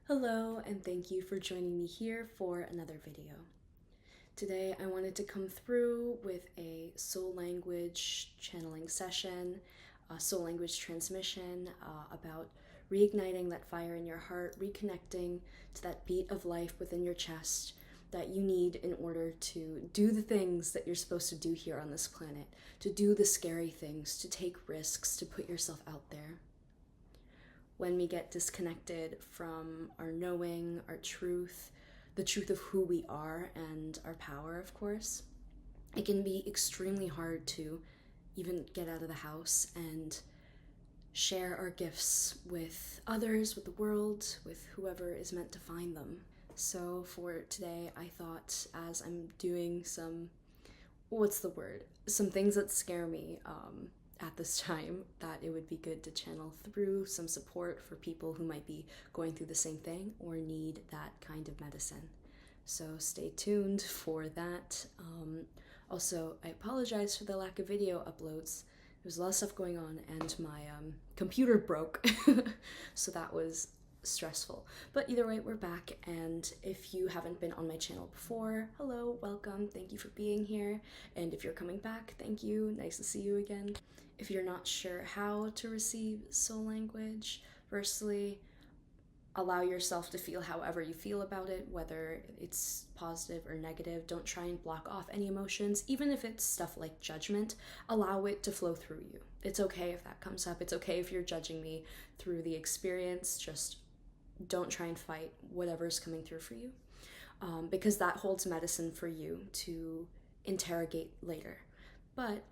Hello, and thank you for joining me here for another video. Today I wanted to come through with a soul language channeling session, a soul language transmission about reigniting that fire in your heart, reconnecting to that beat of life within your chest that you need in order to do the things that you're supposed to do here on this planet, to do the scary things, to take risks, to put yourself out there. When we get disconnected from our knowing, our truth, the truth of who we are and our power, of course, it can be extremely hard to even get out of the house and share our gifts with others, with the world, with whoever is meant to find them. So for today, I thought as I'm doing some things that scare me at this time, that it would be good to channel through some support for people who might be going through the same thing or need that kind of medicine. So stay tuned for that. Also, I apologize for the lack of video uploads. There's a lot of stuff going on and my computer broke, so that was stressful. But either way, we're back, and if you haven't been on my channel before, hello, welcome, thank you for being here, and if you're coming back, thank you, nice to see you again. If you're not sure how to receive soul language, firstly, allow yourself to feel however you feel about it, whether it's positive or negative. Don't try and block off any emotions, even if it's stuff like judgment. Allow it to flow through you. It's okay if that comes up. It's okay if you're judging me through the experience. Just don't try and fight whatever's coming through for you, because that holds medicine for you to interrogate later. But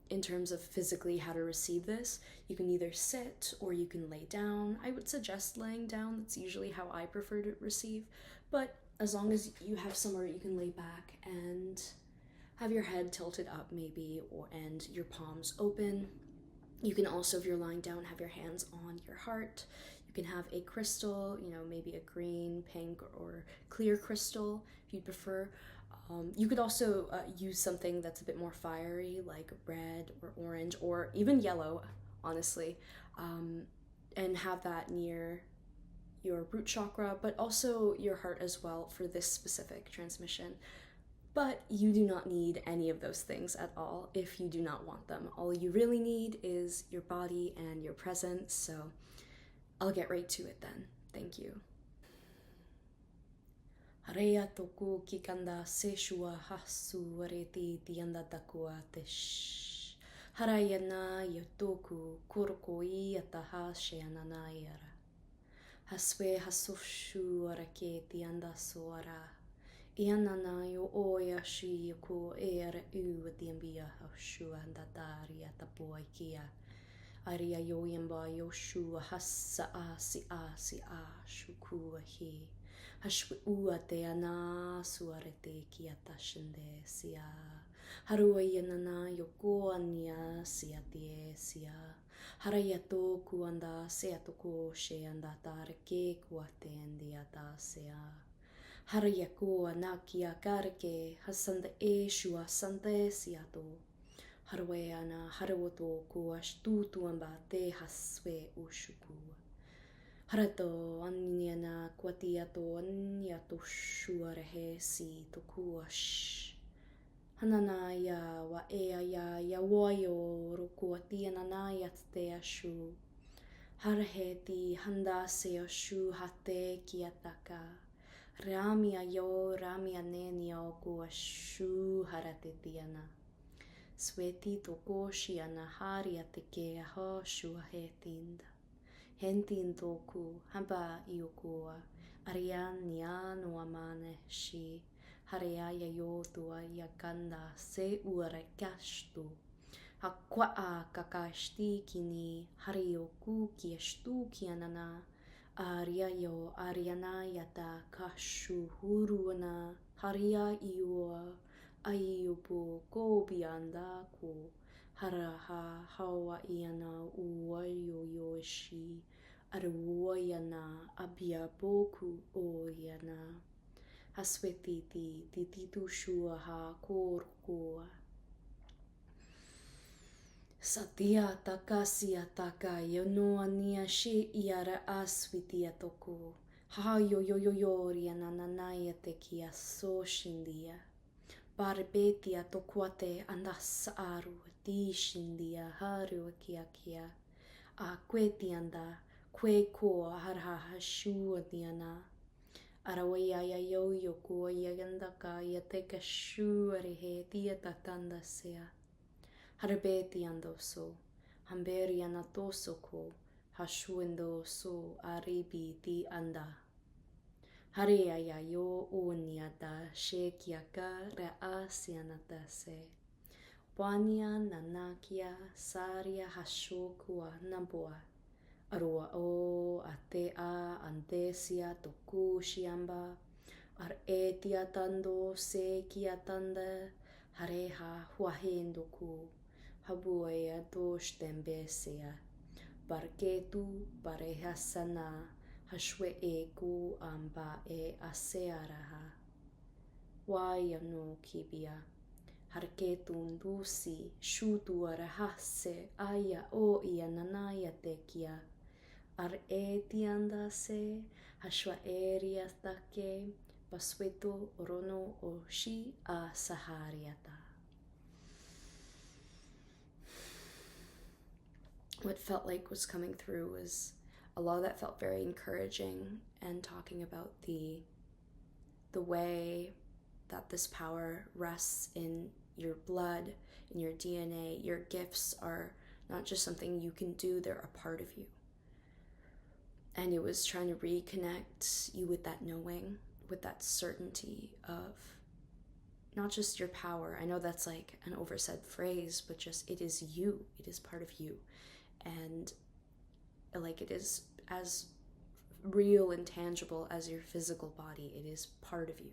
in terms of physically how to receive this, you can either sit or you can lay down. I would suggest laying down. That's usually how I prefer to receive. But as long as you have somewhere you can lay back and have your head tilted up maybe, and your palms open. You can also, if you're lying down, have your hands on your heart. You can have a crystal, maybe a green, pink, or clear crystal if you'd prefer. You could also use something that's a bit more fiery, like red or orange, or even yellow, honestly, and have that near your root chakra, but also your heart as well for this specific transmission. But you do not need any of those things at all if you do not want them. All you really need is your body and your presence, so I'll get right to it then. Thank you. Hareia toku ki kanda se shua hasu areti tianda takua tish. Hareia na yo toku koroko I ataha sheanana iara. Haswe hasoshu arake tianda soara. Ianana yo oia shi yoko era u atiambia hashu andatari atapua ikia. Aria yo yamba yo shu hassa asi shuku hi. Hashwe ua te ana suarete ki atashinde sia. Harua ianana yo ko ania sia tie sia. Harai ato ku anda se atoko she anda tareke ku ate andi ata sea. Harai ako anakia kareke hasanda e shua sante siato. Harwe ana harawoto ku ashtutu amba te haswe ushuku. Harato aniana kwatiato aniato shuarehe si tokuash. Hanana ya wa ea ya wayo rokuati anana ya te ashu. Haraheti handa se ashu hate kiataka. Ramia yo ramia nenio ku ashu harate tiana. Sweti toko shiana haria te ke aho shua hetinda. Hentin toku hamba iokua arian niano amane shi hareaya yotua yakanda se uare kashtu. Hakwa a kakashti kini harioku kieshtu kianana aria yo ariana yata kashu huruana haria iua aiupu kobianda ko haraha hawa iana uayoyoshi aruoyana abia boku oyana haswetiti tititu shua ha korkoa satia takasia taka yonoania she iara aswitia toko Ha yo yo yo yoria nananaya te kia so shindia. Barbetia to kuate andas aru di shindia haru kia kia. A kweti anda kwe ko harha hashu diana. Arawaya ya yo yo ko yaganda ka yateka shu he tia tatanda sea. Harbeti ando so. Hamberi anatoso ko. Hashuendo so aribi di anda. Hareaya yo uniata shekiaka reasianata se. Pania nanakia saria hashokua naboa. Arua o atea antesia toku shiamba. Ar etia tando se kia tanda. Hareha huahendo ku. Habuea dos tembesia. Barketu pareha sana. Hashwe e ku amba e asearaha. Waya no kibia. Harketun dusi shutu arahase aya o ia nanaya tekia. Ar e tianda se hashwa eria take pasweto rono o shi a sahariata. What felt like was coming through was a lot of that felt very encouraging and talking about the way that this power rests in your blood, in your DNA. Your gifts are not just something you can do, they're a part of you. And it was trying to reconnect you with that knowing, with that certainty of not just your power. I know that's like an oversaid phrase, but just it is you. It is part of you. And like it is as real and tangible as your physical body. It is part of you.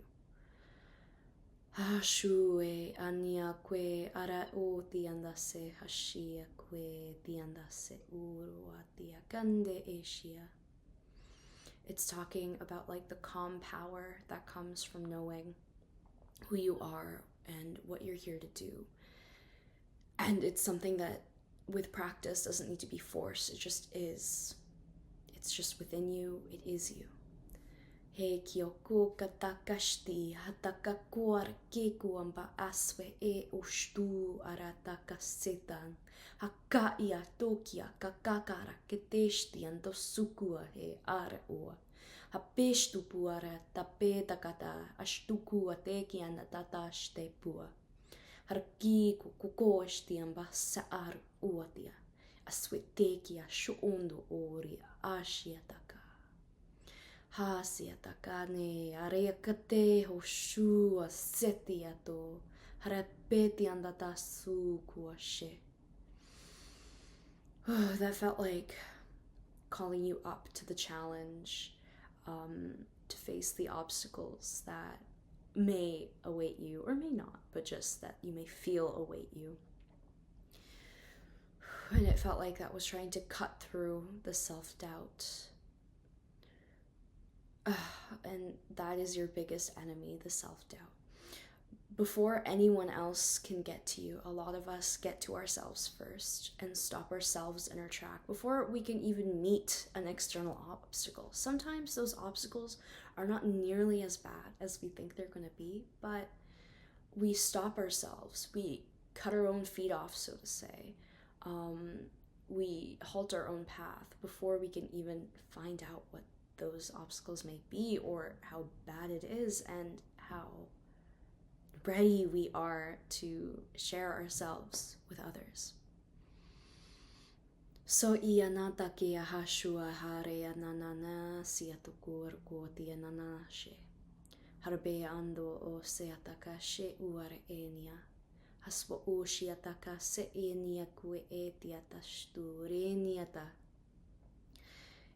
Hashue ania kwe ara o tiandase hashia kwe tiandase urua tia kande asia. It's talking about like the calm power that comes from knowing who you are and what you're here to do. And it's something that with practice doesn't need to be forced. It just is. It's just within you. It is you. He kioko katakashti hatakakuar kekuamba aswe e ushtu arataka setan. Hakaia tokia kakakara keteshti ando sukua he araua. Hapeshtu puara tapetakata ashtukua teki anatata shtepua. Harkiku kukoshti amba saar uatia. Aswetekia shuundo ori ashiataka. Hasiatakane areakate hoshua setiato. Harapeti andata sukuashe. That felt like calling you up to the challenge, to face the obstacles that may await you, or may not, but just that you may feel await you. And it felt like that was trying to cut through the self-doubt. And that is your biggest enemy, the self-doubt. Before anyone else can get to you, a lot of us get to ourselves first and stop ourselves in our track before we can even meet an external obstacle. Sometimes those obstacles are not nearly as bad as we think they're going to be, but we stop ourselves. We cut our own feet off, so to say. We halt our own path before we can even find out what those obstacles may be or how bad it is and how ready we are to share ourselves with others. So ianata kia hashua harea nanana siatukur kotia nanashe. Harbe ando o seataka she uare enia. Haswa o shiataka se enia kue etiata stureniata.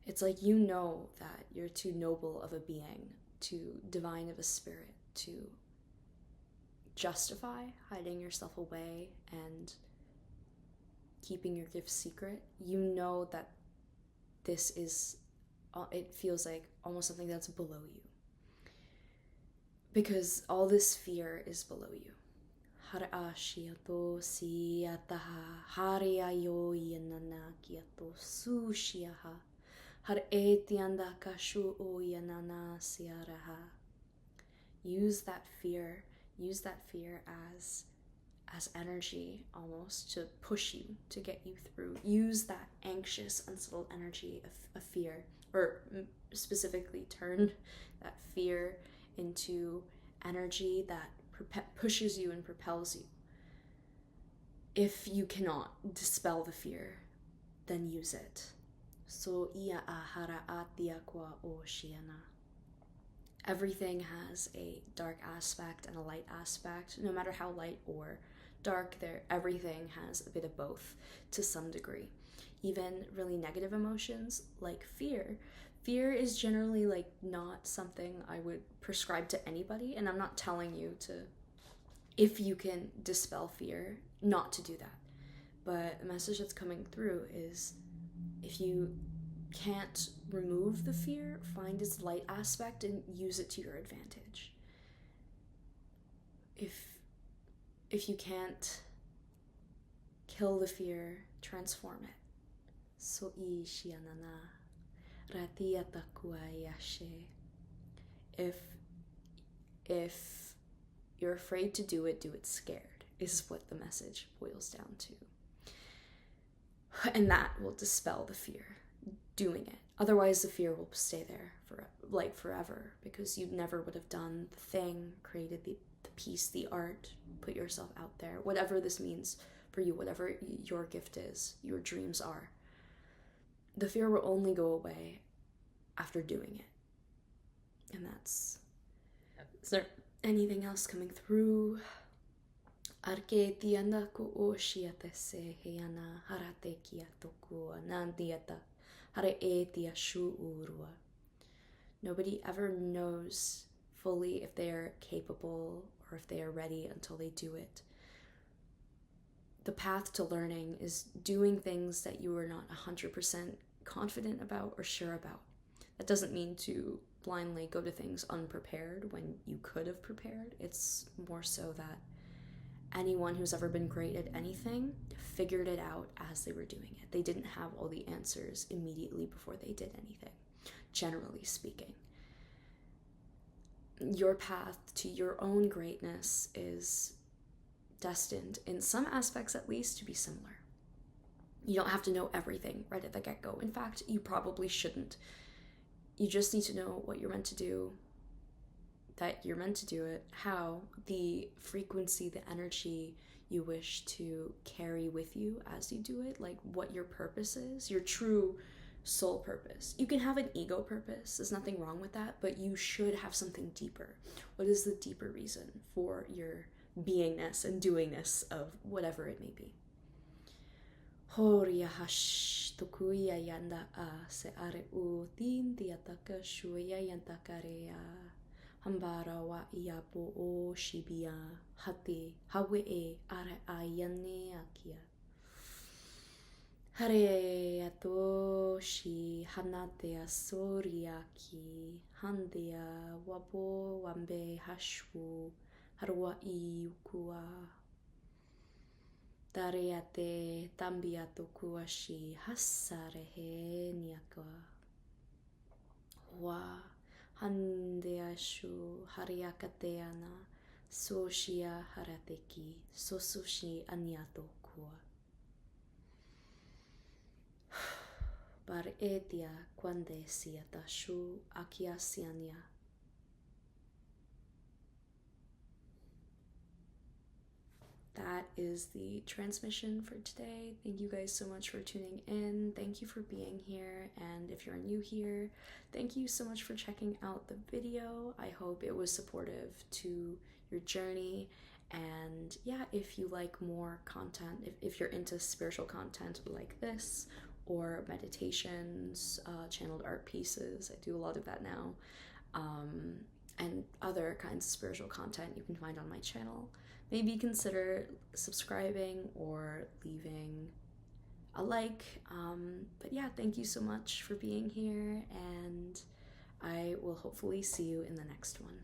It's like you know that you're too noble of a being, too divine of a spirit, to justify hiding yourself away and keeping your gifts secret. You know that this is, it feels like almost something that's below you. Because all this fear is below you. Harashiato siataha hariayo yananakiato sushiaha Har etianda kashu uyanana siaraha. Use that fear as energy almost to push you, to get you through. Use that anxious, unsettled energy of fear, or specifically turn that fear into energy that pushes you and propels you. If you cannot dispel the fear, then use it. So ia ahara atia kwa o shiana. Everything has a dark aspect and a light aspect. No matter how light or dark, everything has a bit of both to some degree. Even really negative emotions like fear. Fear is generally like not something I would prescribe to anybody, and I'm not telling you to, if you can dispel fear, not to do that. But the message that's coming through is, if you can't remove the fear, find its light aspect and use it to your advantage. If you can't kill the fear, transform it. So I shianana ratia takua yashe. If you're afraid to do it scared, is what the message boils down to. And that will dispel the fear, doing it. Otherwise, the fear will stay there forever, because you never would have done the thing, created the piece, the art, put yourself out there, whatever this means for you, whatever your gift is, your dreams are. The fear will only go away after doing it. And that's... Is there anything else coming through? Arke tianda ku o shiate se heana harate kia tokua nandiata hare e tia shu urua. Nobody ever knows fully if they are capable or if they are ready until they do it. The path to learning is doing things that you are not 100% confident about or sure about. That doesn't mean to blindly go to things unprepared when you could have prepared. It's more so that anyone who's ever been great at anything figured it out as they were doing it. They didn't have all the answers immediately before they did anything, generally speaking. Your path to your own greatness is destined, in some aspects at least, to be similar. You don't have to know everything right at the get-go. In fact, you probably shouldn't. You just need to know what you're meant to do, that you're meant to do it, how, the frequency, the energy you wish to carry with you as you do it, like what your purpose is, your true soul purpose. You can have an ego purpose, there's nothing wrong with that, but you should have something deeper. What is the deeper reason for your beingness and doingness of whatever it may be? Horia hash tokuya yanda a se are u tin tiataka shuya yantakarea. Hambara wa iapo o shibia hate hawe e are ayane akia. Hare ato shi hanate asoriaki handea wabo wambe hashu harwa iukua. Dareate tambiato kuashi hasarehe niaka. Wa handeashu hariakateana soshia harateki sosushi aniato kua. Bar etia quande siata shu akiasiania. That is the transmission for today. Thank you guys so much for tuning in. Thank you for being here. And if you're new here, thank you so much for checking out the video. I hope it was supportive to your journey. And yeah, if you like more content, if you're into spiritual content like this, or meditations, channeled art pieces, I do a lot of that now, and other kinds of spiritual content you can find on my channel, maybe consider subscribing or leaving a like. But yeah, thank you so much for being here, and I will hopefully see you in the next one.